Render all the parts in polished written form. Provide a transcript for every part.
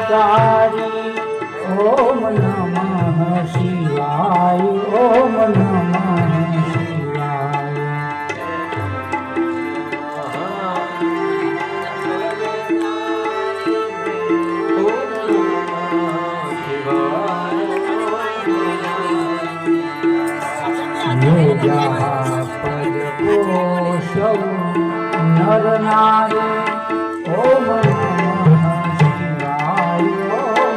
નમસ્કારી ઓમ નમઃ શિવાય ઓમ નમઃ શિવાય પદકોશૌ નર નારી ઓમ નમઃ શિવાય ઓમ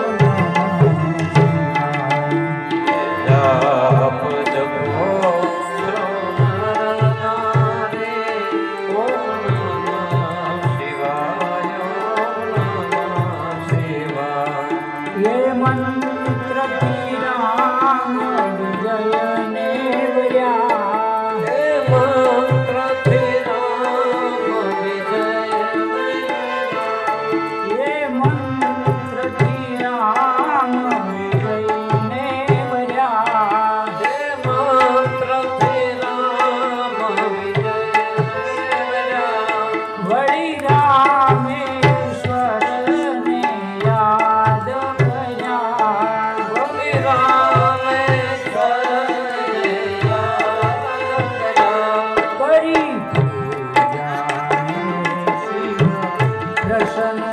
નમઃ શિવાય ये मंत्र की राम विजय ने व्या हे मंत्र की राम विजय ये मंत्र की राम विजय ने व्या हे मंत्र की राम विजय वड़ी रामेश्वर ने याद Krishna